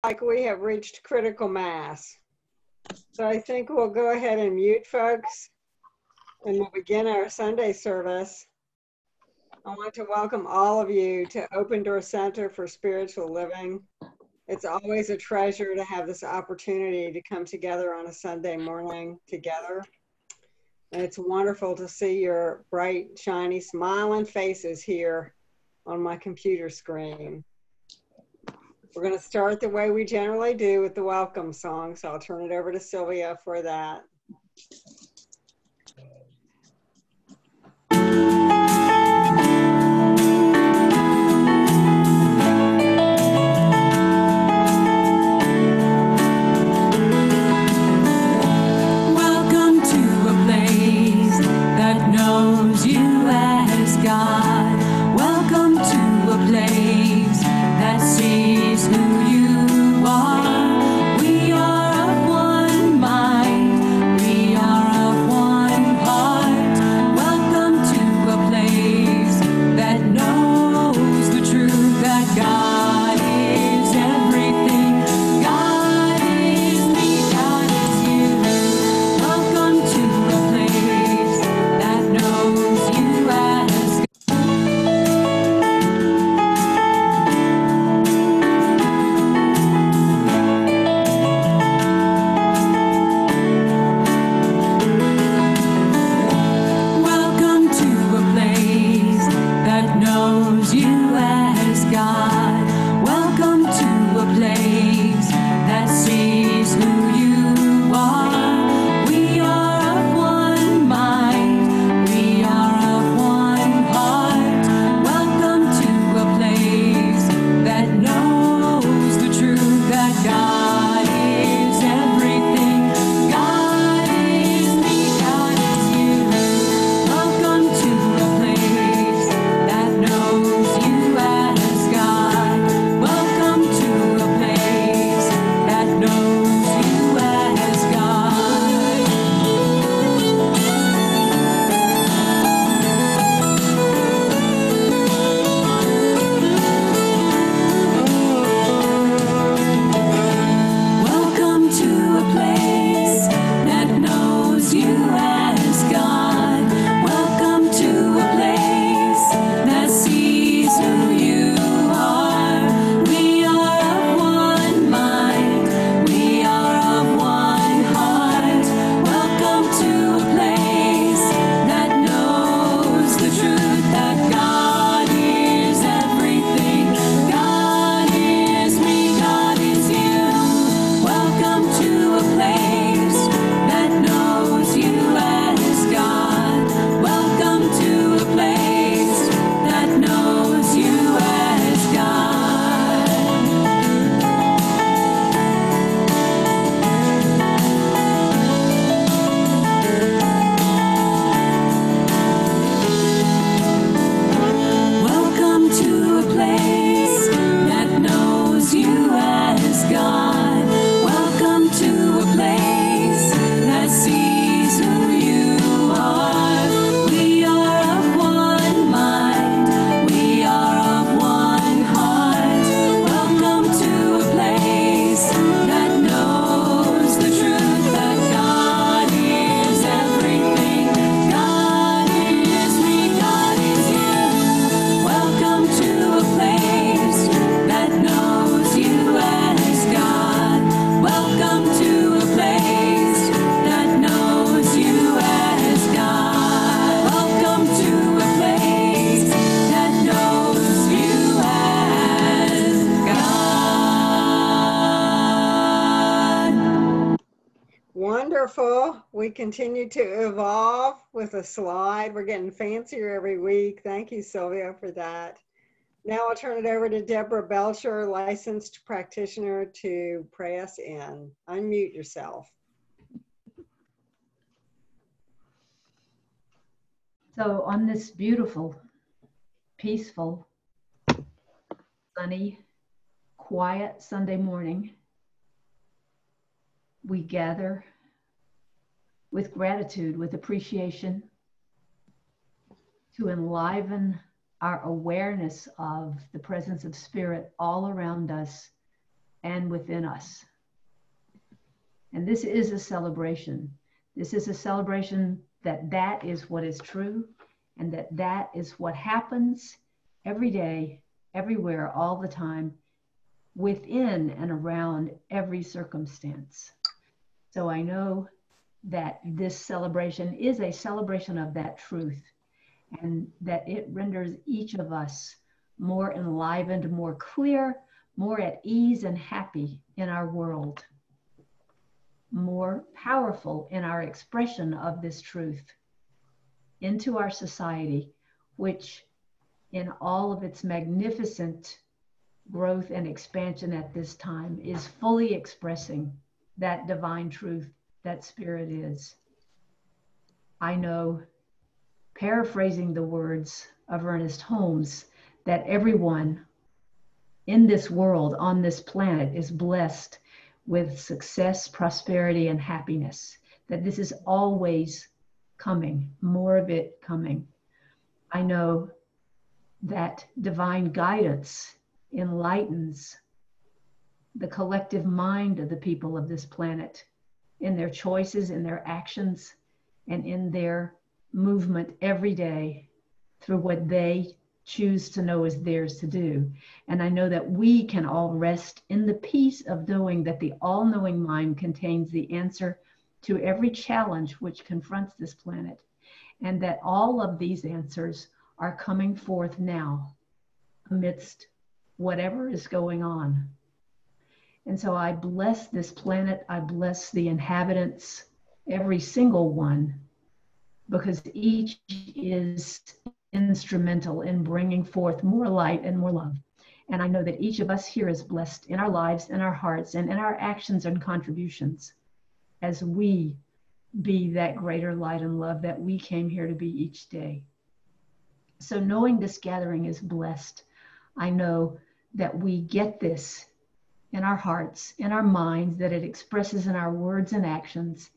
like we have reached critical mass. So I think we'll go ahead and mute folks and we'll begin our Sunday service. I want to welcome all of you to Open Door Center for Spiritual Living. It's always a treasure to have this opportunity to come together on a Sunday morning together. And it's wonderful to see your bright, shiny, smiling faces here on my computer screen. We're going to start the way we generally do with the welcome song, so I'll turn it over to Sylvia for that. Welcome to a place that knows you as God. Welcome to a place that sees who you are. We are of one mind. We are of one heart. Welcome to a place that knows the truth that God is everything. God is me, God is you. Welcome to a place that knows you as Welcome to a place that knows you as God. Welcome to a place that sees who you are. We are of one mind. We are of one heart. Welcome to a place that knows the truth that God is everything. God is me, God is you. Welcome to a place that knows you as God. Welcome to a place that knows you as God. Welcome to a place that knows you as God. Welcome to a place that sees who you are. We are of one mind. We are of one heart. Welcome to a place that knows the truth that God is everything. God is me, God is you. Welcome to a place that knows you as God. Welcome to a place that knows you as God. Welcome to a place that knows you as God. Welcome to a place that sees who you are. We are of one mind. We are of one heart. Welcome to a place that knows the truth that God is everything. God is me, God is you. Welcome to a place that knows you as God. Welcome to a place that knows you as God. Welcome to a place that knows you as God. Wonderful. We continue to evolve with a slide. We're getting fancier every week. Thank you, Sylvia, for that. Now I'll turn it over to Deborah Belcher, licensed practitioner, to pray us in. Unmute yourself. So on this beautiful, peaceful, sunny, quiet Sunday morning, we gather with gratitude, with appreciation, to enliven our awareness of the presence of spirit all around us and within us. And this is a celebration. This is a celebration that that is what is true, and that that is what happens every day, everywhere, all the time, within and around every circumstance. So I know that this celebration is a celebration of that truth, and that it renders each of us more enlivened, more clear, more at ease and happy in our world, more powerful in our expression of this truth into our society, which in all of its magnificent growth and expansion at this time is fully expressing that divine truth that Spirit is. I know, paraphrasing the words of Ernest Holmes, that everyone in this world, on this planet, is blessed with success, prosperity, and happiness, that this is always coming, more of it coming. I know that divine guidance enlightens the collective mind of the people of this planet in their choices, in their actions, and in their movement every day through what they choose to know is theirs to do. And I know that we can all rest in the peace of knowing that the all-knowing mind contains the answer to every challenge which confronts this planet, and that all of these answers are coming forth now amidst whatever is going on. And so I bless this planet, I bless the inhabitants, every single one, because each is instrumental in bringing forth more light and more love. And I know that each of us here is blessed in our lives, in our hearts, and in our actions and contributions as we be that greater light and love that we came here to be each day. So knowing this gathering is blessed, I know that we get this in our hearts, in our minds, that it expresses in our words and actions,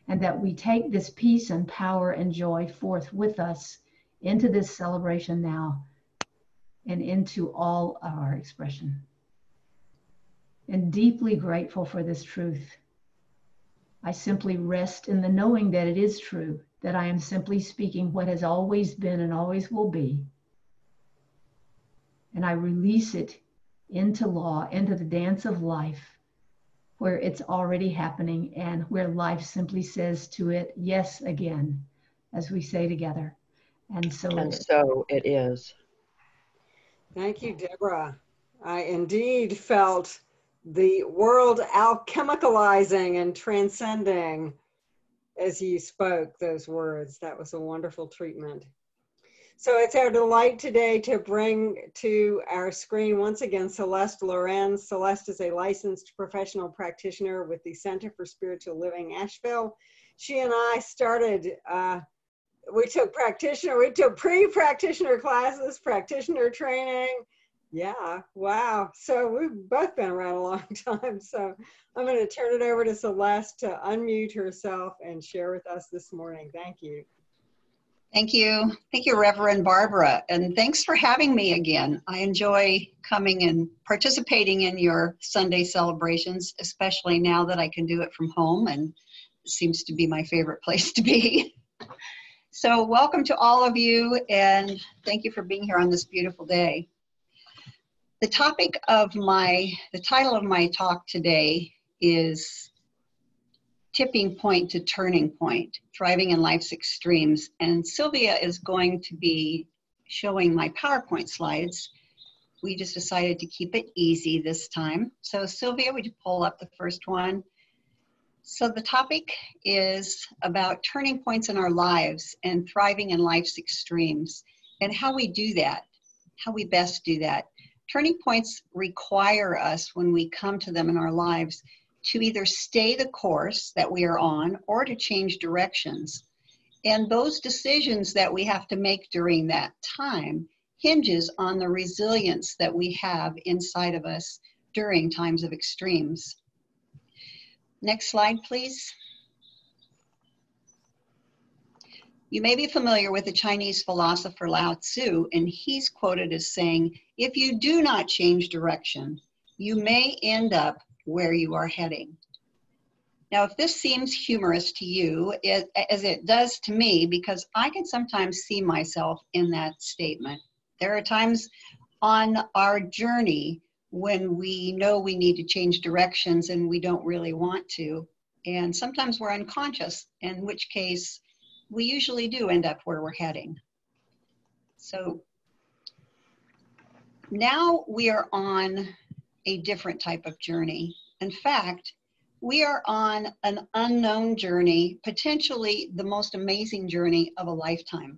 and that we take this peace and power and joy forth with us into this celebration now and into all of our expression. And deeply grateful for this truth. I simply rest in the knowing that it is true, that I am simply speaking what has always been and always will be. And I release it into law, into the dance of life, where it's already happening and where life simply says to it, yes, again, as we say together. And so it is. Thank you, Deborah. I indeed felt the world alchemicalizing and transcending as you spoke those words. That was a wonderful treatment. So it's our delight today to bring to our screen once again Celeste Lorenz. Celeste is a licensed professional practitioner with the Center for Spiritual Living, Asheville. She and I started, we took pre-practitioner classes, practitioner training. Yeah, wow. So we've both been around a long time. So I'm going to turn it over to Celeste to unmute herself and share with us this morning. Thank you. Thank you. Thank you, Reverend Barbara. And thanks for having me again. I enjoy coming and participating in your Sunday celebrations, especially now that I can do it from home, and it seems to be my favorite place to be. So welcome to all of you, and thank you for being here on this beautiful day. The title of my talk today is Tipping Point to Turning Point, Thriving in Life's Extremes. And Sylvia is going to be showing my PowerPoint slides. We just decided to keep it easy this time. So Sylvia, would you pull up the first one? So the topic is about turning points in our lives and thriving in life's extremes, and how we do that, how we best do that. Turning points require us, when we come to them in our lives, to either stay the course that we are on or to change directions. And those decisions that we have to make during that time hinges on the resilience that we have inside of us during times of extremes. Next slide, please. You may be familiar with the Chinese philosopher Lao Tzu, and he's quoted as saying, "If you do not change direction, you may end up where you are heading. Now, if this seems humorous to you, as it does to me, because I can sometimes see myself in that statement. There are times on our journey when we know we need to change directions and we don't really want to. And sometimes we're unconscious, in which case we usually do end up where we're heading. So now we are on a different type of journey. In fact, we are on an unknown journey, potentially the most amazing journey of a lifetime.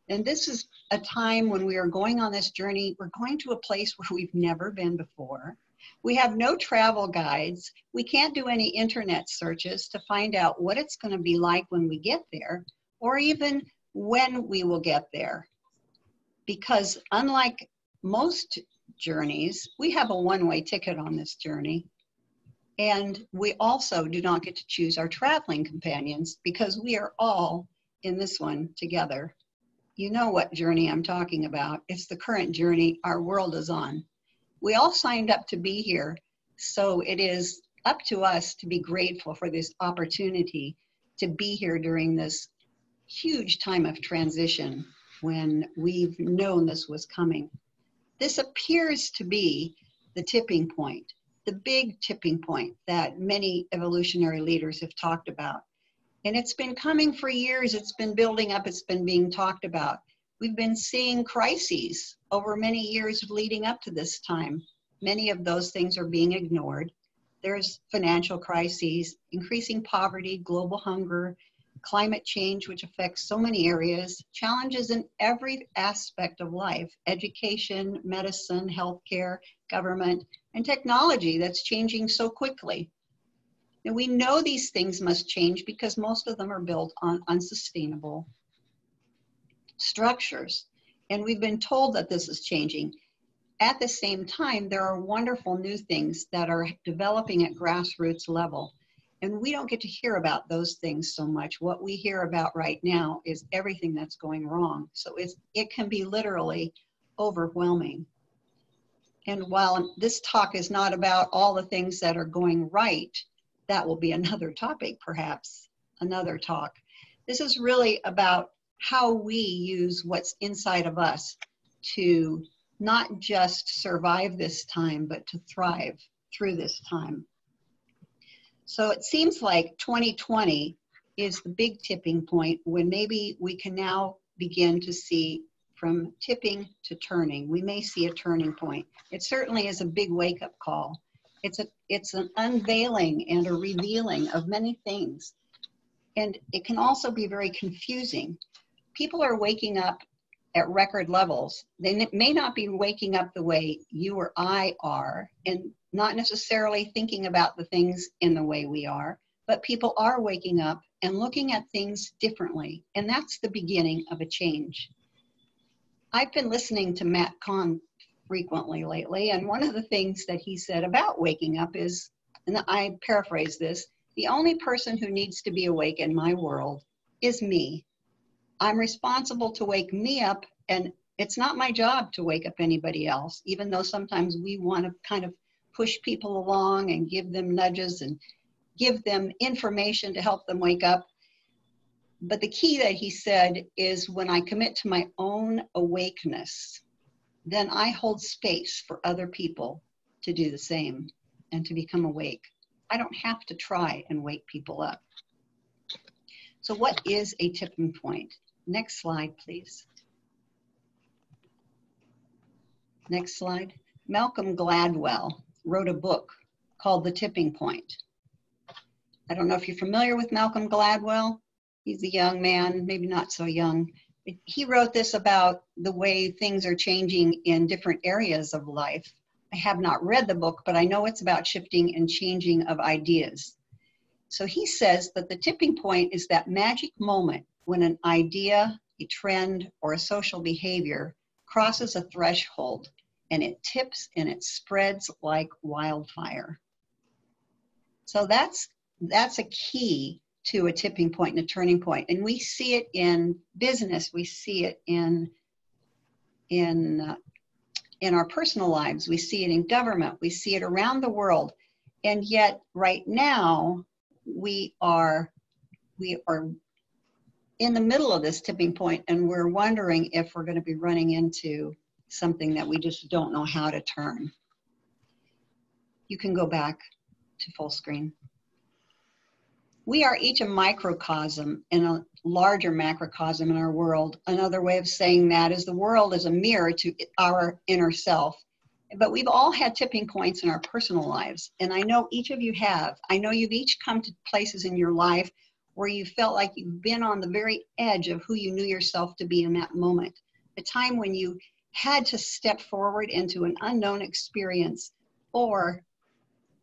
And this is a time when we are going on this journey. We're going to a place where we've never been before. We have no travel guides. We can't do any internet searches to find out what it's going to be like when we get there, or even when we will get there. Because unlike most journeys, we have a one-way ticket on this journey. And we also do not get to choose our traveling companions because we are all in this one together. You know what journey I'm talking about. It's the current journey our world is on. We all signed up to be here, so it is up to us to be grateful for this opportunity to be here during this huge time of transition when we've known this was coming. This appears to be the tipping point, the big tipping point that many evolutionary leaders have talked about. And it's been coming for years. It's been building up. It's been being talked about. We've been seeing crises over many years leading up to this time. Many of those things are being ignored. There's financial crises, increasing poverty, global hunger, climate change, which affects so many areas, challenges in every aspect of life, education, medicine, healthcare, government, and technology that's changing so quickly. And we know these things must change because most of them are built on unsustainable structures. And we've been told that this is changing. At the same time, there are wonderful new things that are developing at grassroots level. And we don't get to hear about those things so much. What we hear about right now is everything that's going wrong. So it can be literally overwhelming. And while this talk is not about all the things that are going right, that will be another topic, perhaps, another talk. This is really about how we use what's inside of us to not just survive this time, but to thrive through this time. So it seems like 2020 is the big tipping point when maybe we can now begin to see from tipping to turning. We may see a turning point. It certainly is a big wake-up call. It's an unveiling and a revealing of many things. And it can also be very confusing. People are waking up at record levels. They may not be waking up the way you or I are, and not necessarily thinking about the things in the way we are, but people are waking up and looking at things differently. And that's the beginning of a change. I've been listening to Matt Kahn frequently lately, and one of the things that he said about waking up is, and I paraphrase this, the only person who needs to be awake in my world is me. I'm responsible to wake me up, and it's not my job to wake up anybody else, even though sometimes we want to kind of push people along and give them nudges and give them information to help them wake up. But the key that he said is when I commit to my own awakeness, then I hold space for other people to do the same and to become awake. I don't have to try and wake people up. So what is a tipping point? Next slide, please. Next slide. Malcolm Gladwell wrote a book called The Tipping Point. I don't know if you're familiar with Malcolm Gladwell. He's a young man, maybe not so young. He wrote this about the way things are changing in different areas of life. I have not read the book, but I know it's about shifting and changing of ideas. So he says that the tipping point is that magic moment when an idea, a trend, or a social behavior crosses a threshold and it tips and it spreads like wildfire. So that's a key to a tipping point and a turning point. And we see it in business, we see it in in our personal lives. We see it in government. We see it around the world. And yet right now, we are in the middle of this tipping point, and we're wondering if we're going to be running into something that we just don't know how to turn. You can go back to full screen. We are each a microcosm in a larger macrocosm in our world. Another way of saying that is the world is a mirror to our inner self. But we've all had tipping points in our personal lives. And I know each of you have. I know you've each come to places in your life where you felt like you've been on the very edge of who you knew yourself to be in that moment. A time when you had to step forward into an unknown experience or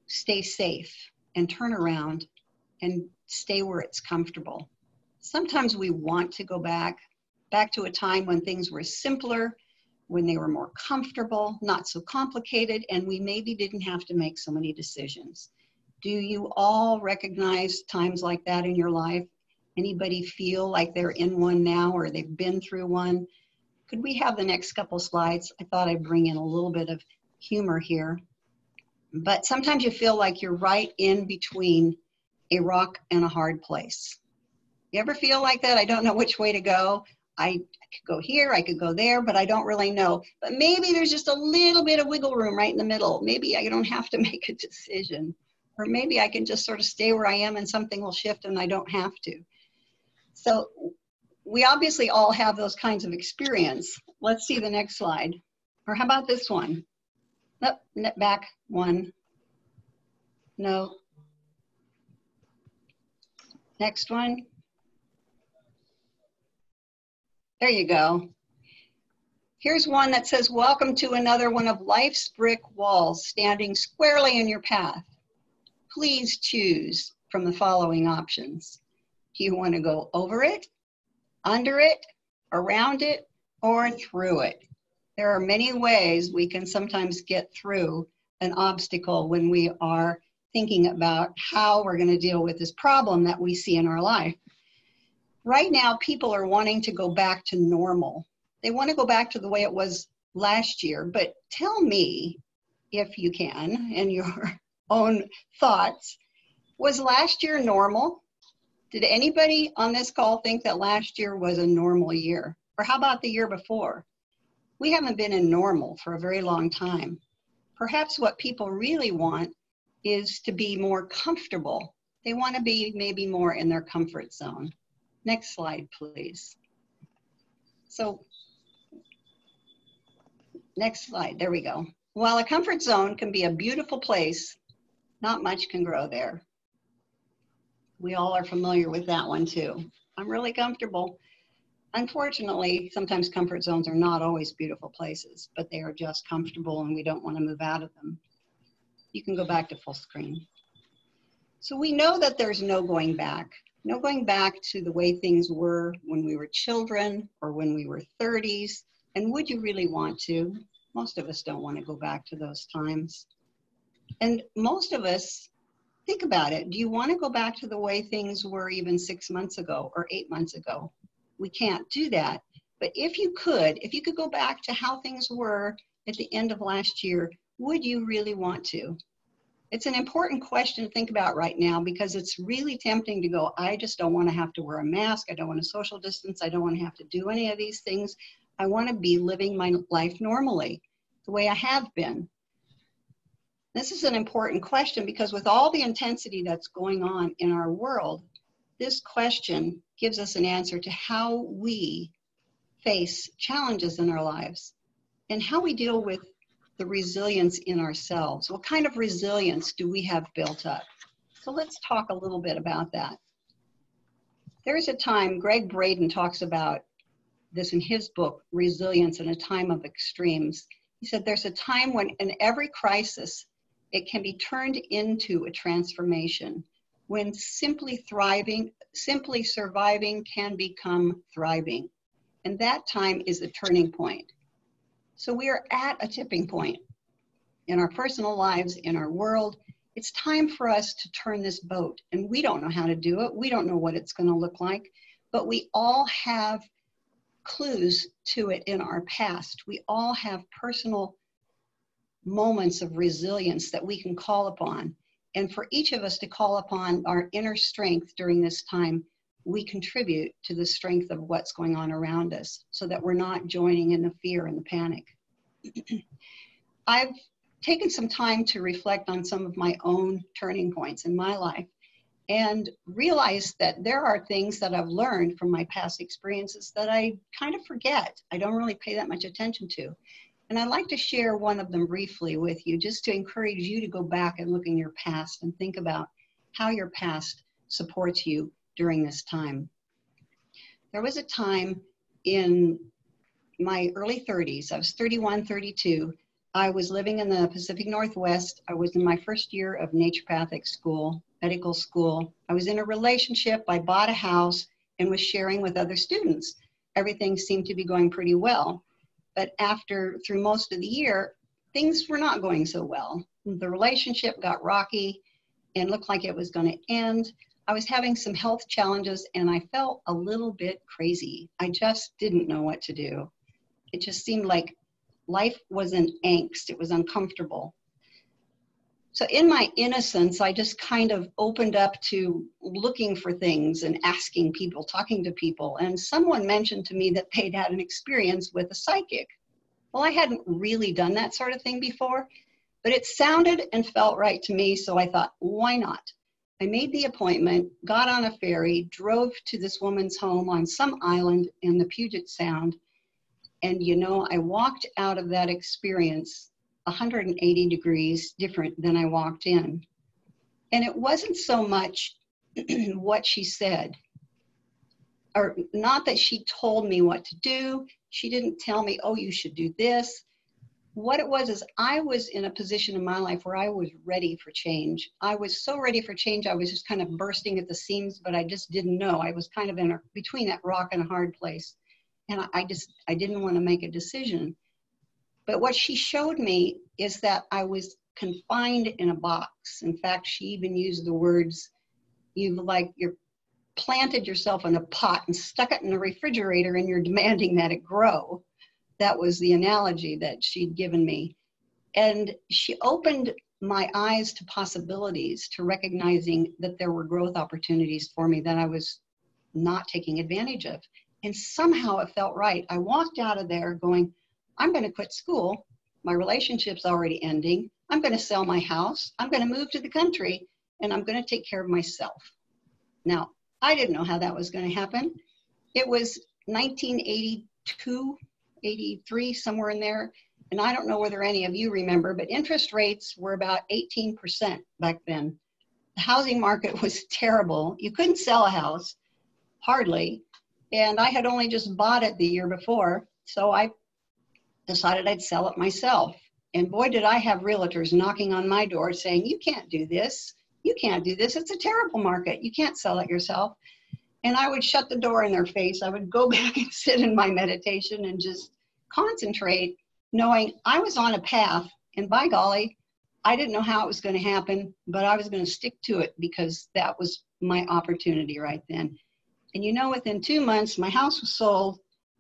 stay safe and turn around and stay where it's comfortable. Sometimes we want to go back to a time when things were simpler, when they were more comfortable, not so complicated, and we maybe didn't have to make so many decisions. Do you all recognize times like that in your life? Anybody feel like they're in one now or they've been through one? Could we have the next couple slides? I thought I'd bring in a little bit of humor here. But sometimes you feel like you're right in between a rock and a hard place. You ever feel like that? I don't know which way to go. I could go here, I could go there, but I don't really know. But maybe there's just a little bit of wiggle room right in the middle. Maybe I don't have to make a decision. Or maybe I can just sort of stay where I am and something will shift and I don't have to. So we obviously all have those kinds of experience. Let's see the next slide. Or how about this one? Nope, back one. No. Next one. There you go. Here's one that says, welcome to another one of life's brick walls standing squarely in your path. Please choose from the following options. Do you want to go over it, under it, around it, or through it? There are many ways we can sometimes get through an obstacle when we are thinking about how we're going to deal with this problem that we see in our life. Right now, people are wanting to go back to normal. They want to go back to the way it was last year, but tell me, if you can, in your own thoughts, was last year normal? Did anybody on this call think that last year was a normal year? Or how about the year before? We haven't been in normal for a very long time. Perhaps what people really want is to be more comfortable. They want to be maybe more in their comfort zone. Next slide, please. So, next slide, there we go. While a comfort zone can be a beautiful place, not much can grow there. We all are familiar with that one too. I'm really comfortable. Unfortunately, sometimes comfort zones are not always beautiful places, but they are just comfortable and we don't want to move out of them. You can go back to full screen. So we know that there's no going back. No going back to the way things were when we were children or when we were 30s. And would you really want to? Most of us don't want to go back to those times. And most of us, think about it. Do you want to go back to the way things were even 6 months ago or 8 months ago? We can't do that. But if you could go back to how things were at the end of last year, would you really want to? It's an important question to think about right now because it's really tempting to go, I just don't want to have to wear a mask. I don't want to social distance. I don't want to have to do any of these things. I want to be living my life normally, the way I have been. This is an important question because with all the intensity that's going on in our world, this question gives us an answer to how we face challenges in our lives and how we deal with the resilience in ourselves. What kind of resilience do we have built up? So let's talk a little bit about that. There's a time, Greg Braden talks about this in his book, Resilience in a Time of Extremes. He said there's a time when in every crisis, it can be turned into a transformation, when simply surviving can become thriving. And that time is the turning point. So we are at a tipping point in our personal lives, in our world. It's time for us to turn this boat. And we don't know how to do it. We don't know what it's going to look like. But we all have clues to it in our past. We all have personal moments of resilience that we can call upon. And for each of us to call upon our inner strength during this time, we contribute to the strength of what's going on around us so that we're not joining in the fear and the panic. I've taken some time to reflect on some of my own turning points in my life and realized that there are things that I've learned from my past experiences that I kind of forget. I don't really pay that much attention to. And I'd like to share one of them briefly with you, just to encourage you to go back and look in your past and think about how your past supports you during this time. There was a time in my early 30s, I was 31, 32. I was living in the Pacific Northwest. I was in my first year of naturopathic school, medical school. I was in a relationship. I bought a house and was sharing with other students. Everything seemed to be going pretty well. But through most of the year, things were not going so well. The relationship got rocky and looked like it was going to end. I was having some health challenges and I felt a little bit crazy. I just didn't know what to do. It just seemed like life was in angst. It was uncomfortable. So in my innocence, I just kind of opened up to looking for things and asking people, talking to people. And someone mentioned to me that they'd had an experience with a psychic. Well, I hadn't really done that sort of thing before, but it sounded and felt right to me. So I thought, why not? I made the appointment, got on a ferry, drove to this woman's home on some island in the Puget Sound. And you know, I walked out of that experience 180 degrees different than I walked in. And it wasn't so much what she said, or not that she told me what to do. She didn't tell me, oh, you should do this. What it was is I was in a position in my life where I was ready for change. I was so ready for change. I was just kind of bursting at the seams, but I just didn't know. I was kind of between that rock and a hard place. And I didn't want to make a decision. But what she showed me is that I was confined in a box. In fact, she even used the words, you're planted yourself in a pot and stuck it in the refrigerator and you're demanding that it grow. That was the analogy that she'd given me. And she opened my eyes to possibilities, to recognizing that there were growth opportunities for me that I was not taking advantage of. And somehow it felt right. I walked out of there going, I'm going to quit school. My relationship's already ending. I'm going to sell my house. I'm going to move to the country and I'm going to take care of myself. Now, I didn't know how that was going to happen. It was 1982, 83, somewhere in there. And I don't know whether any of you remember, but interest rates were about 18% back then. The housing market was terrible. You couldn't sell a house, hardly. And I had only just bought it the year before. So I decided I'd sell it myself. And boy, did I have realtors knocking on my door saying, you can't do this. You can't do this. It's a terrible market. You can't sell it yourself. And I would shut the door in their face. I would go back and sit in my meditation and just concentrate, knowing I was on a path. And by golly, I didn't know how it was going to happen, but I was going to stick to it because that was my opportunity right then. And you know, within 2 months, my house was sold.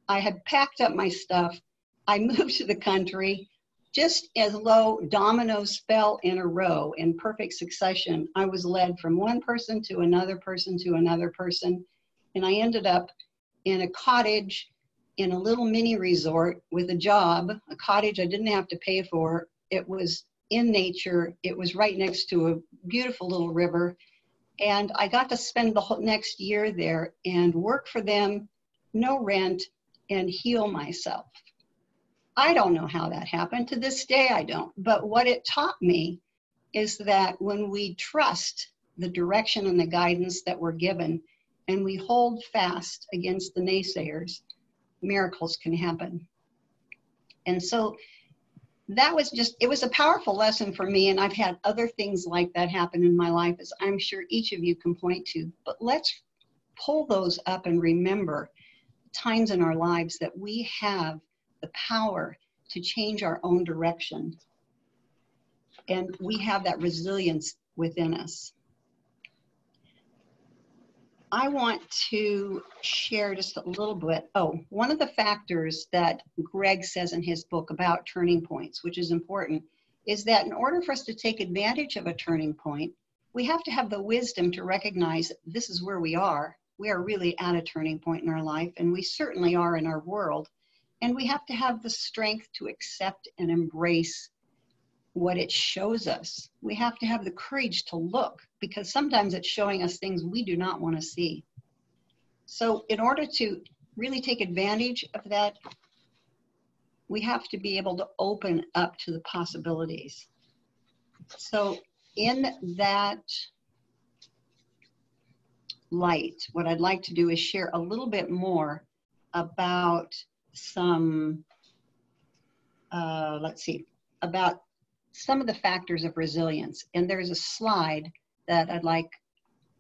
I had packed up my stuff. I moved to the country. Just as though dominoes fell in a row in perfect succession, I was led from one person to another person to another person. And I ended up in a cottage in a little mini resort with a job, a cottage I didn't have to pay for. It was in nature. It was right next to a beautiful little river. And I got to spend the whole next year there and work for them, no rent, and heal myself. I don't know how that happened. To this day, I don't. But what it taught me is that when we trust the direction and the guidance that we're given, and we hold fast against the naysayers, miracles can happen. And so that was it was a powerful lesson for me. And I've had other things like that happen in my life, as I'm sure each of you can point to. But let's pull those up and remember times in our lives that we have the power to change our own direction. And we have that resilience within us. I want to share just a little bit. Oh, one of the factors that Greg says in his book about turning points, which is important, is that in order for us to take advantage of a turning point, we have to have the wisdom to recognize this is where we are. We are really at a turning point in our life, and we certainly are in our world. And we have to have the strength to accept and embrace what it shows us. We have to have the courage to look, because sometimes it's showing us things we do not want to see. So in order to really take advantage of that, we have to be able to open up to the possibilities. So in that light, what I'd like to do is share a little bit more about some, about some of the factors of resilience. And there's a slide that I'd like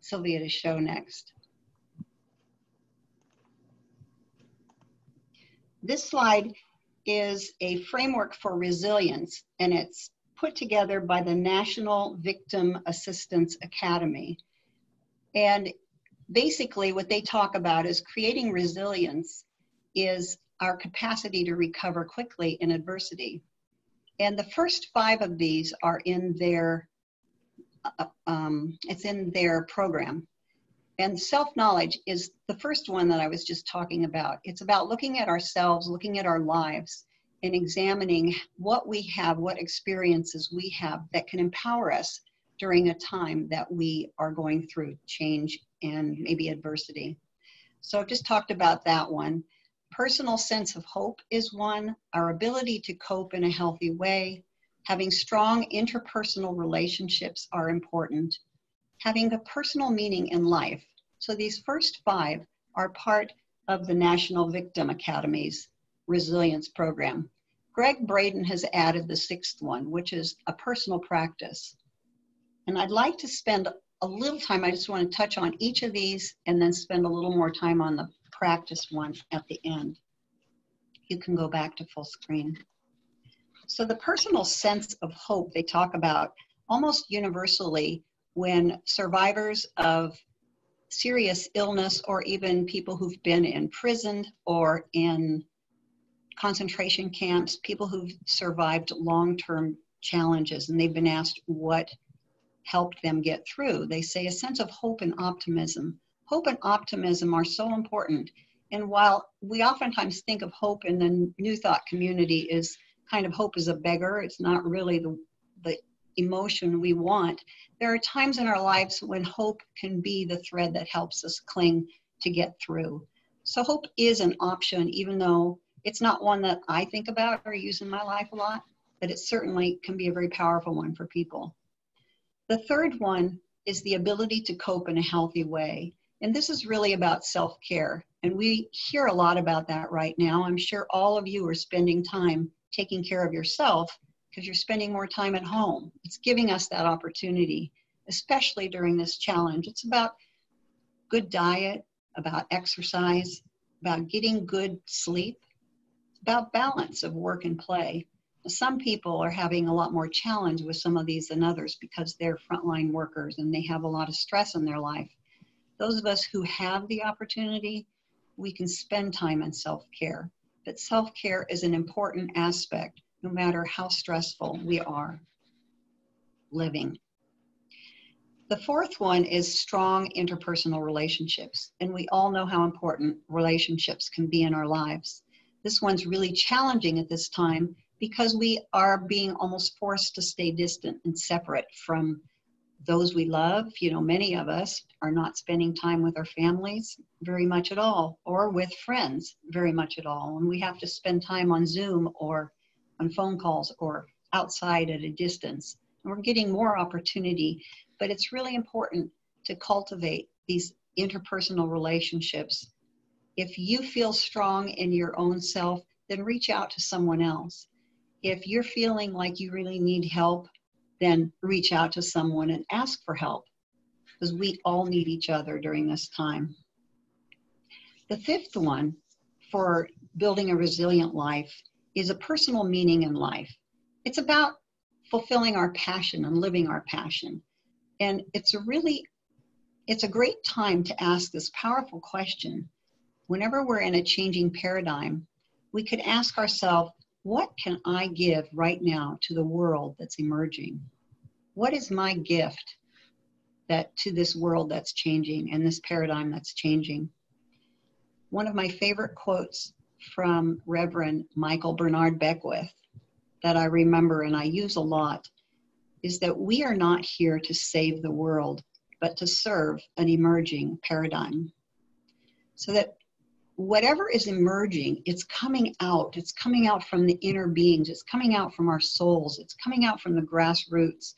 Sylvia to show next. This slide is a framework for resilience, and it's put together by the National Victim Assistance Academy. And basically what they talk about is creating resilience is our capacity to recover quickly in adversity. And the first 5 of these are in their, it's in their program. And self-knowledge is the first one that I was just talking about. It's about looking at ourselves, looking at our lives, and examining what we have, what experiences we have that can empower us during a time that we are going through change and maybe adversity. So I've just talked about that one. Personal sense of hope is one. Our ability to cope in a healthy way. Having strong interpersonal relationships are important. Having a personal meaning in life. So these first 5 are part of the National Victim Academy's resilience program. Greg Braden has added the 6th one, which is a personal practice. And I'd like to spend a little time, I just want to touch on each of these and then spend a little more time on the practice one at the end. You can go back to full screen. So the personal sense of hope they talk about almost universally when survivors of serious illness, or even people who've been imprisoned or in concentration camps, people who've survived long-term challenges, and they've been asked what helped them get through. They say a sense of hope and optimism. Hope and optimism are so important. And while we oftentimes think of hope in the New Thought community is kind of hope is a beggar, it's not really the emotion we want. There are times in our lives when hope can be the thread that helps us cling to get through. So hope is an option, even though it's not one that I think about or use in my life a lot, but it certainly can be a very powerful one for people. The third one is the ability to cope in a healthy way. And this is really about self-care. And we hear a lot about that right now. I'm sure all of you are spending time taking care of yourself because you're spending more time at home. It's giving us that opportunity, especially during this challenge. It's about good diet, about exercise, about getting good sleep, about balance of work and play. Some people are having a lot more challenge with some of these than others because they're frontline workers and they have a lot of stress in their life. Those of us who have the opportunity, we can spend time in self-care. But self-care is an important aspect, no matter how stressful we are living. The fourth one is strong interpersonal relationships. And we all know how important relationships can be in our lives. This one's really challenging at this time because we are being almost forced to stay distant and separate from those we love. You know, many of us are not spending time with our families very much at all, or with friends very much at all. And we have to spend time on Zoom or on phone calls or outside at a distance. And we're getting more opportunity, but it's really important to cultivate these interpersonal relationships. If you feel strong in your own self, then reach out to someone else. If you're feeling like you really need help, then reach out to someone and ask for help, because we all need each other during this time. The fifth one for building a resilient life is a personal meaning in life. It's about fulfilling our passion and living our passion. And it's a great time to ask this powerful question. Whenever we're in a changing paradigm, we could ask ourselves, what can I give right now to the world that's emerging? What is my gift to this world that's changing and this paradigm that's changing? One of my favorite quotes from Reverend Michael Bernard Beckwith that I remember and I use a lot is that we are not here to save the world, but to serve an emerging paradigm. So that whatever is emerging, it's coming out. It's coming out from the inner beings. It's coming out from our souls. It's coming out from the grassroots.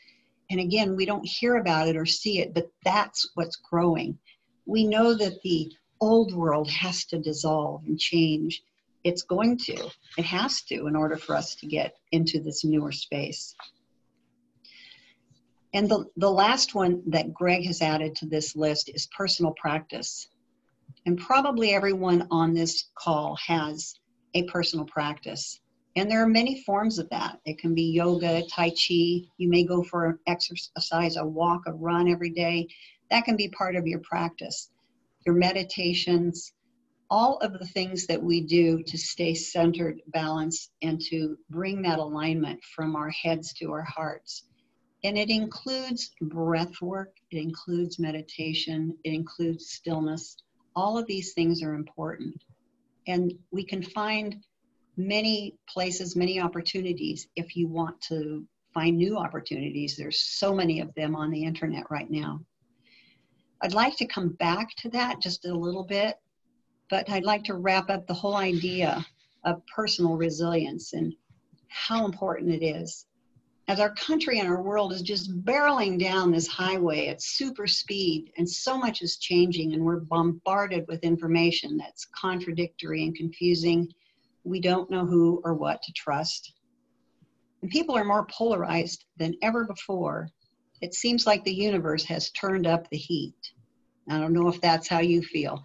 And again, we don't hear about it or see it, but that's what's growing. We know that the old world has to dissolve and change. It's going to. It has to in order for us to get into this newer space. And the last one that Greg has added to this list is personal practice. And probably everyone on this call has a personal practice. And there are many forms of that. It can be yoga, tai chi. You may go for an exercise, a walk, a run every day. That can be part of your practice. Your meditations, all of the things that we do to stay centered, balanced, and to bring that alignment from our heads to our hearts. And it includes breath work, it includes meditation, it includes stillness. All of these things are important. And we can find many places, many opportunities if you want to find new opportunities. There's so many of them on the internet right now. I'd like to come back to that just a little bit, but I'd like to wrap up the whole idea of personal resilience and how important it is. As our country and our world is just barreling down this highway at super speed, and so much is changing, and we're bombarded with information that's contradictory and confusing. We don't know who or what to trust. And people are more polarized than ever before. It seems like the universe has turned up the heat. I don't know if that's how you feel.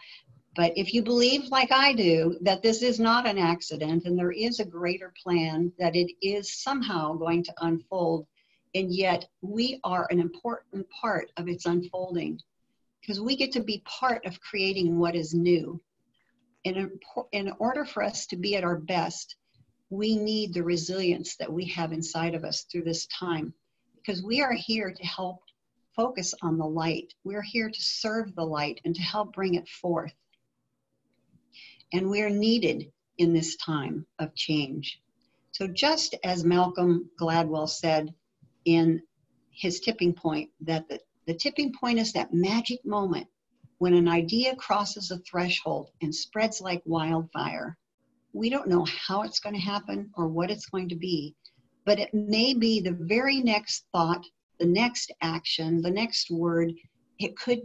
But if you believe, like I do, that this is not an accident and there is a greater plan, that it is somehow going to unfold, and yet we are an important part of its unfolding, because we get to be part of creating what is new. And in order for us to be at our best, we need the resilience that we have inside of us through this time, because we are here to help focus on the light. We're here to serve the light and to help bring it forth. And we're needed in this time of change. So just as Malcolm Gladwell said in his tipping point, that the tipping point is that magic moment when an idea crosses a threshold and spreads like wildfire. We don't know how it's going to happen or what it's going to be, but it may be the very next thought, the next action, the next word. It could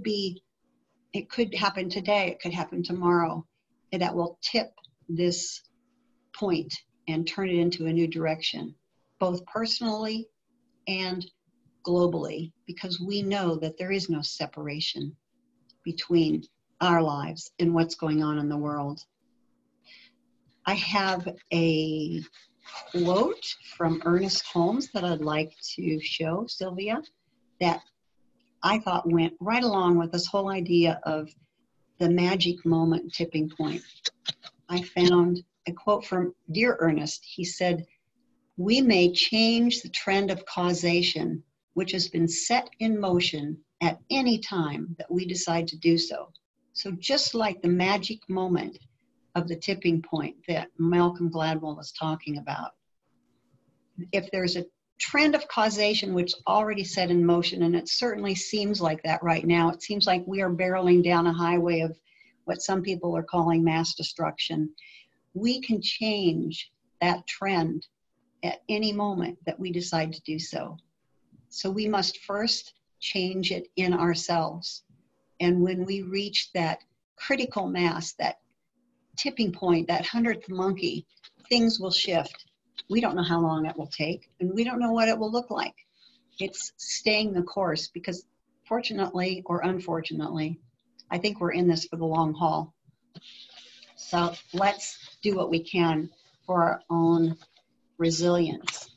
happen today, it could happen tomorrow. And that will tip this point and turn it into a new direction, both personally and globally, because we know that there is no separation between our lives and what's going on in the world. I have a quote from Ernest Holmes that I'd like to show Sylvia that I thought went right along with this whole idea of the magic moment tipping point. I found a quote from Dear Ernest. He said, "We may change the trend of causation, which has been set in motion at any time that we decide to do so." So just like the magic moment of the tipping point that Malcolm Gladwell was talking about, if there's a trend of causation which is already set in motion, and it certainly seems like that right now. It seems like we are barreling down a highway of what some people are calling mass destruction. We can change that trend at any moment that we decide to do so. So we must first change it in ourselves. And when we reach that critical mass, that tipping point, that 100th monkey, things will shift. We don't know how long it will take, and we don't know what it will look like. It's staying the course, because fortunately or unfortunately, I think we're in this for the long haul. So let's do what we can for our own resilience.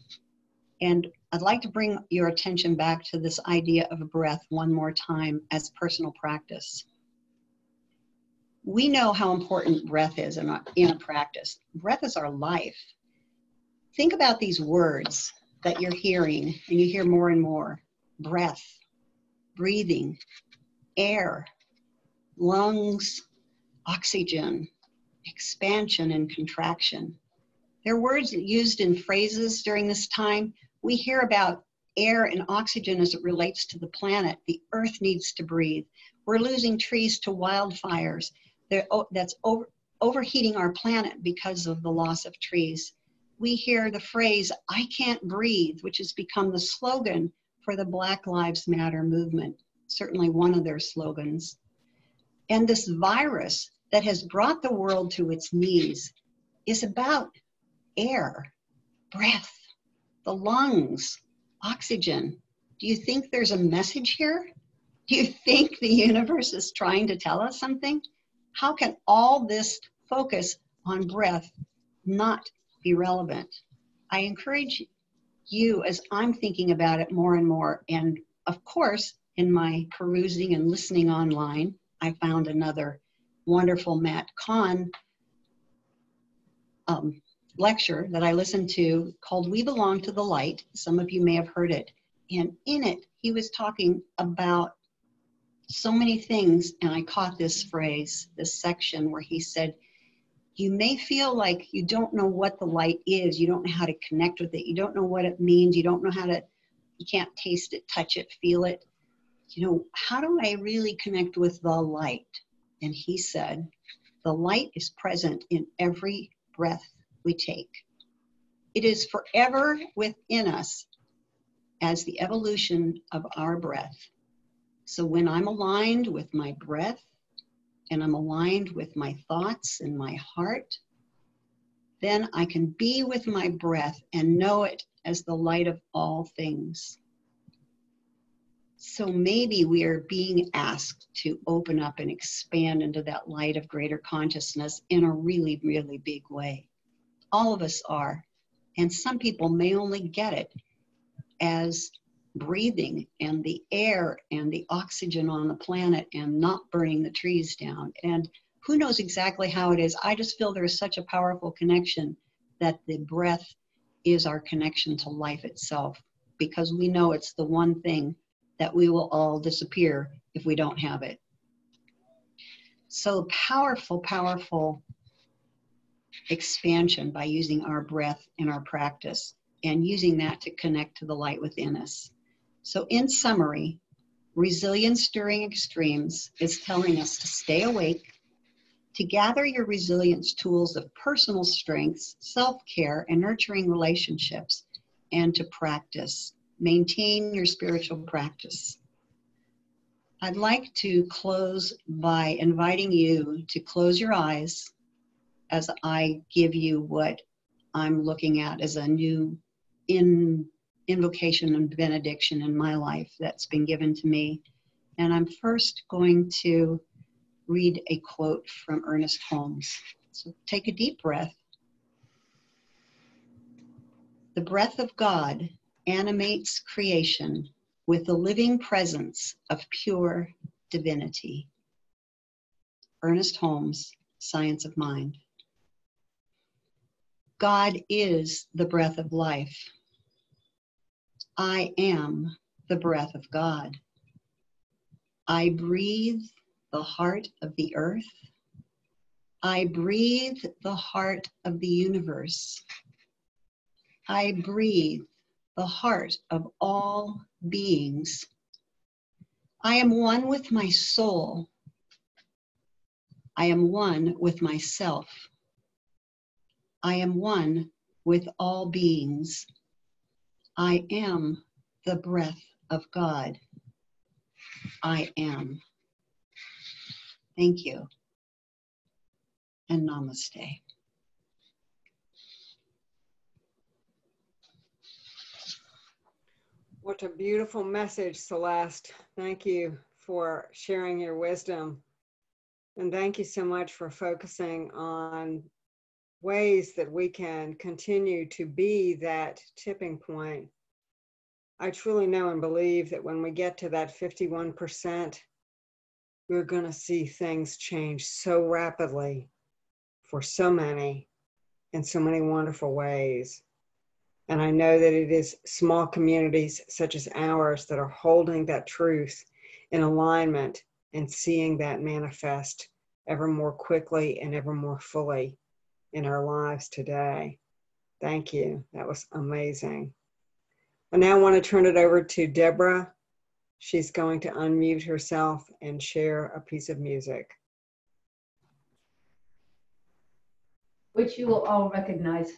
And I'd like to bring your attention back to this idea of a breath one more time as personal practice. We know how important breath is in a practice. Breath is our life. think about these words that you're hearing, and you hear more and more. Breath, breathing, air, lungs, oxygen, expansion and contraction. They're words used in phrases during this time. We hear about air and oxygen as it relates to the planet. The earth needs to breathe. We're losing trees to wildfires. That's overheating our planet because of the loss of trees. We hear the phrase, "I can't breathe," which has become the slogan for the Black Lives Matter movement, certainly one of their slogans. And this virus that has brought the world to its knees is about air, breath, the lungs, oxygen. Do you think there's a message here? Do you think the universe is trying to tell us something? How can all this focus on breath not be relevant? I encourage you, as I'm thinking about it more and more, and of course, in my perusing and listening online, I found another wonderful Matt Kahn lecture that I listened to called "We Belong to the Light." Some of you may have heard it. And in it, he was talking about so many things, and I caught this phrase, this section where he said, you may feel like you don't know what the light is, you don't know how to connect with it, you don't know what it means, you don't know how to, you can't taste it, touch it, feel it. You know, how do I really connect with the light? And he said, the light is present in every breath we take. It is forever within us as the evolution of our breath. So when I'm aligned with my breath and I'm aligned with my thoughts and my heart, then I can be with my breath and know it as the light of all things. So maybe we are being asked to open up and expand into that light of greater consciousness in a really, really big way. All of us are. And some people may only get it as breathing and the air and the oxygen on the planet and not burning the trees down. And who knows exactly how it is. I just feel there is such a powerful connection that the breath is our connection to life itself, because we know it's the one thing that we will all disappear if we don't have it. So powerful, powerful expansion by using our breath in our practice and using that to connect to the light within us. So in summary, resilience during extremes is telling us to stay awake, to gather your resilience tools of personal strengths, self-care, and nurturing relationships, and to practice. Maintain your spiritual practice. I'd like to close by inviting you to close your eyes as I give you what I'm looking at as a new invocation and benediction in my life that's been given to me. And I'm first going to read a quote from Ernest Holmes. So take a deep breath. The breath of God animates creation with the living presence of pure divinity. Ernest Holmes, Science of Mind. God is the breath of life. I am the breath of God. I breathe the heart of the earth. I breathe the heart of the universe. I breathe the heart of all beings. I am one with my soul. I am one with myself. I am one with all beings. I am the breath of God. I am. Thank you. And namaste. What a beautiful message, Celeste. Thank you for sharing your wisdom. And thank you so much for focusing on ways that we can continue to be that tipping point. I truly know and believe that when we get to that 51%, we're going to see things change so rapidly for so many in so many wonderful ways. And I know that it is small communities such as ours that are holding that truth in alignment and seeing that manifest ever more quickly and ever more fully in our lives today. Thank you. That was amazing. I now want to turn it over to Deborah. She's going to unmute herself and share a piece of music. Which you will all recognize.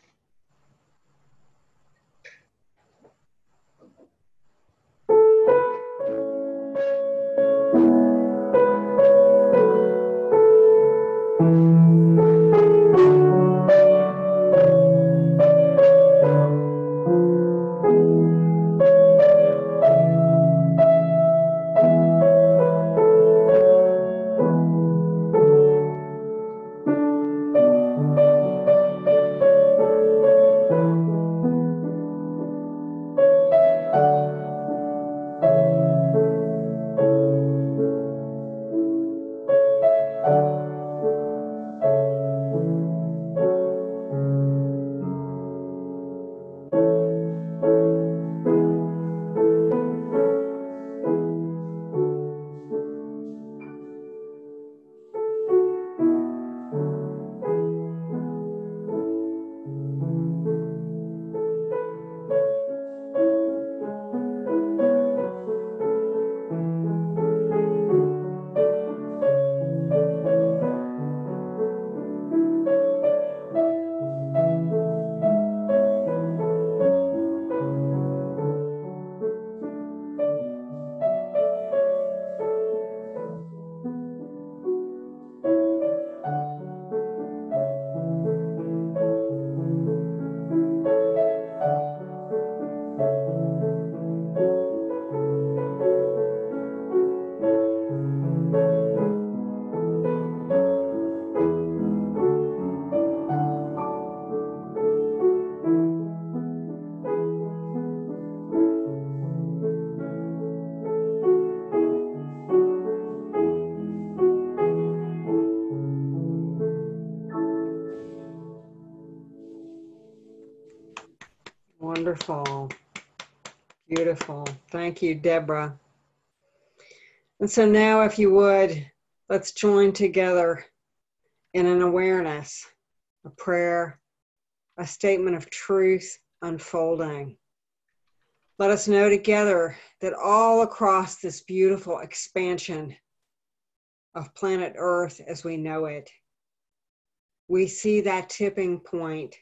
Wonderful. Beautiful. Thank you, Deborah. And so now, if you would, let's join together in an awareness, a prayer, a statement of truth unfolding. Let us know together that all across this beautiful expansion of planet Earth as we know it, we see that tipping point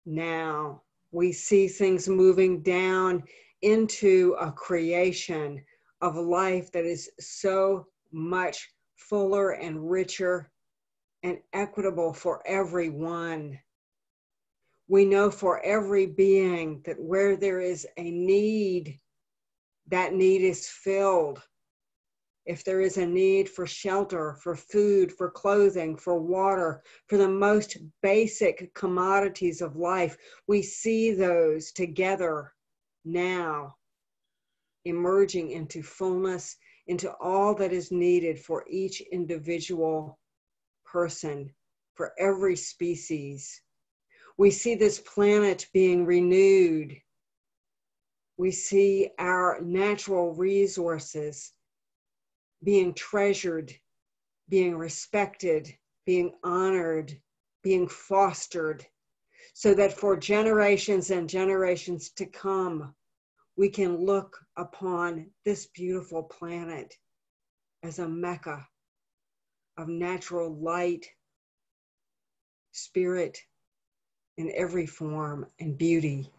now. We see things moving down into a creation of a life that is so much fuller and richer and equitable for everyone. We know for every being that where there is a need, that need is filled. If there is a need for shelter, for food, for clothing, for water, for the most basic commodities of life, we see those together now, emerging into fullness, into all that is needed for each individual person, for every species. We see this planet being renewed. We see our natural resources being treasured, being respected, being honored, being fostered, so that for generations and generations to come, we can look upon this beautiful planet as a mecca of natural light, spirit in every form, and beauty.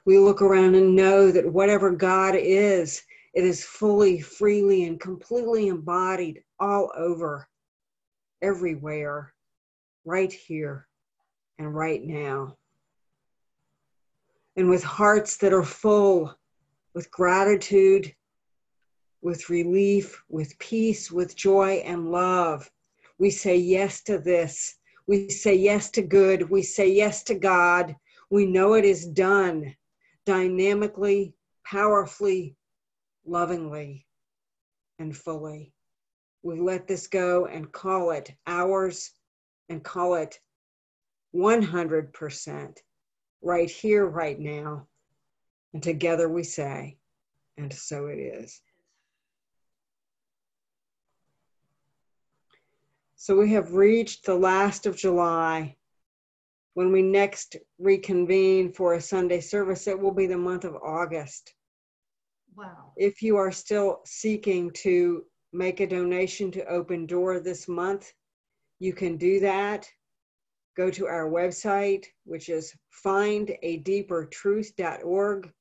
We look around and know that whatever God is, it is fully, freely, and completely embodied all over, everywhere, right here and right now. And with hearts that are full, with gratitude, with relief, with peace, with joy and love, we say yes to this. We say yes to good. We say yes to God. We know it is done dynamically, powerfully, lovingly, and fully. We let this go and call it ours and call it 100% right here, right now. And together we say, and so it is. So we have reached the last of July. When we next reconvene for a Sunday service, it will be the month of August. Wow. If you are still seeking to make a donation to Open Door this month, you can do that. Go to our website, which is findadeepertruth.org.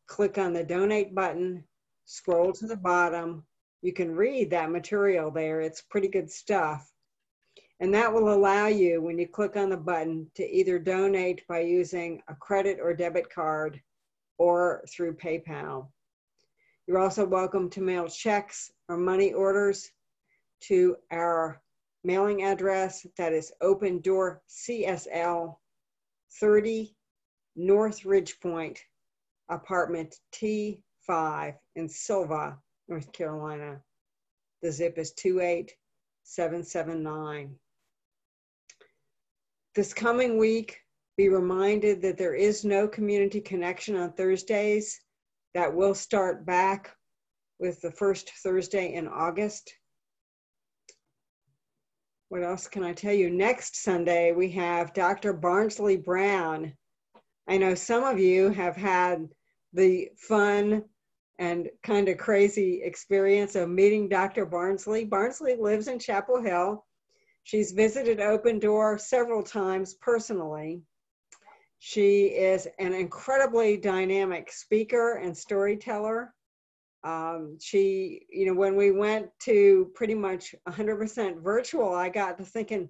Click on the donate button, scroll to the bottom. You can read that material there. It's pretty good stuff. And that will allow you, when you click on the button, to either donate by using a credit or debit card or through PayPal. You're also welcome to mail checks or money orders to our mailing address. That is Open Door CSL, 30 North Ridgepoint, apartment T5 in Silva, North Carolina. The zip is 28779. This coming week, be reminded that there is no community connection on Thursdays. That will start back with the first Thursday in August. What else can I tell you? Next Sunday, we have Dr. Barnsley Brown. I know some of you have had the fun and kind of crazy experience of meeting Dr. Barnsley. Barnsley lives in Chapel Hill. She's visited Open Door several times personally. She is an incredibly dynamic speaker and storyteller. When we went to pretty much 100% virtual, I got to thinking,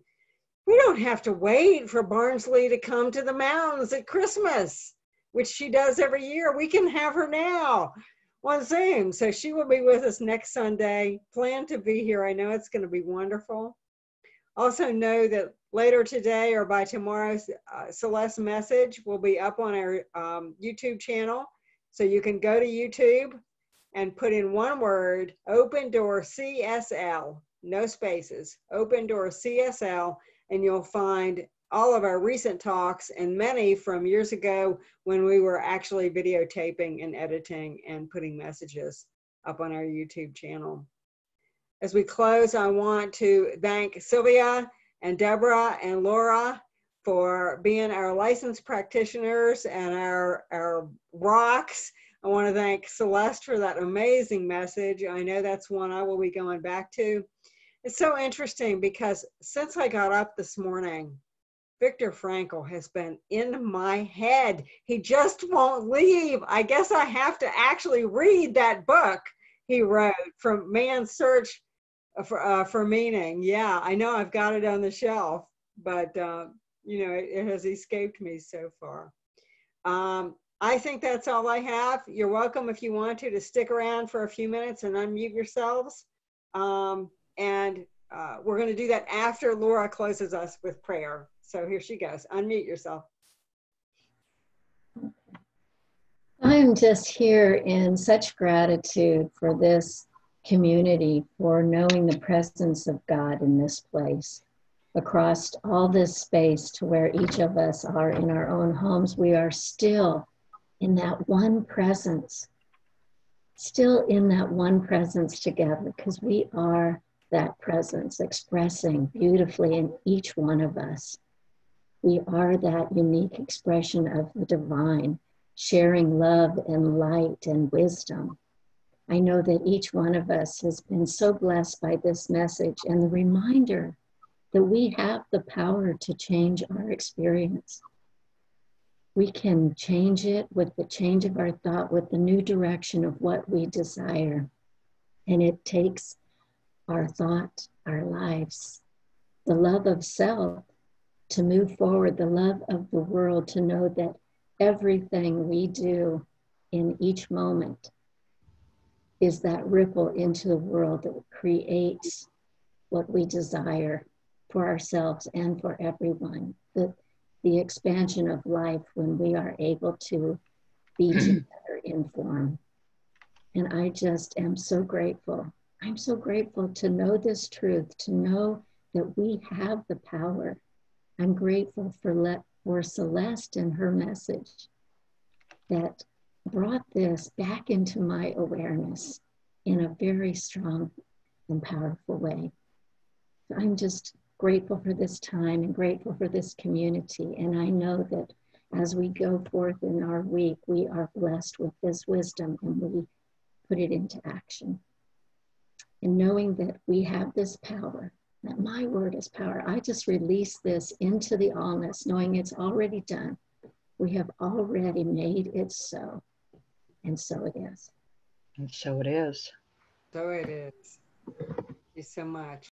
we don't have to wait for Barnsley to come to the mountains at Christmas, which she does every year. We can have her now on Zoom. So she will be with us next Sunday. Plan to be here. I know it's going to be wonderful. Also know that later today or by tomorrow's Celeste message will be up on our YouTube channel. So you can go to YouTube and put in one word, Open Door CSL, no spaces, Open Door CSL, and you'll find all of our recent talks and many from years ago when we were actually videotaping and editing and putting messages up on our YouTube channel. As we close, I want to thank Sylvia and Deborah and Laura for being our licensed practitioners and our rocks. I want to thank Celeste for that amazing message. I know that's one I will be going back to. It's so interesting because since I got up this morning, Viktor Frankl has been in my head. He just won't leave. I guess I have to actually read that book he wrote, From Man's Search for Meaning. Yeah, I know I've got it on the shelf, but it has escaped me so far. I think that's all I have. You're welcome if you want to stick around for a few minutes and unmute yourselves. We're going to do that after Laura closes us with prayer. So here she goes. Unmute yourself. I'm just here in such gratitude for this community, for knowing the presence of God in this place. Across all this space to where each of us are in our own homes, we are still in that one presence, still in that one presence together, because we are that presence expressing beautifully in each one of us. We are that unique expression of the divine, sharing love and light and wisdom. I know that each one of us has been so blessed by this message and the reminder that we have the power to change our experience. We can change it with the change of our thought, with the new direction of what we desire. And it takes our thought, our lives, the love of self to move forward, the love of the world, to know that everything we do in each moment is that ripple into the world that creates what we desire for ourselves and for everyone. The expansion of life when we are able to be together in form. And I just am so grateful. I'm so grateful to know this truth, to know that we have the power. I'm grateful for for Celeste and her message that brought this back into my awareness in a very strong and powerful way. I'm just grateful for this time and grateful for this community. And I know that as we go forth in our week, we are blessed with this wisdom and we put it into action. And knowing that we have this power, that my word is power, I just release this into the allness, knowing it's already done. We have already made it so. And so it is. And so it is. So it is. Thank you so much.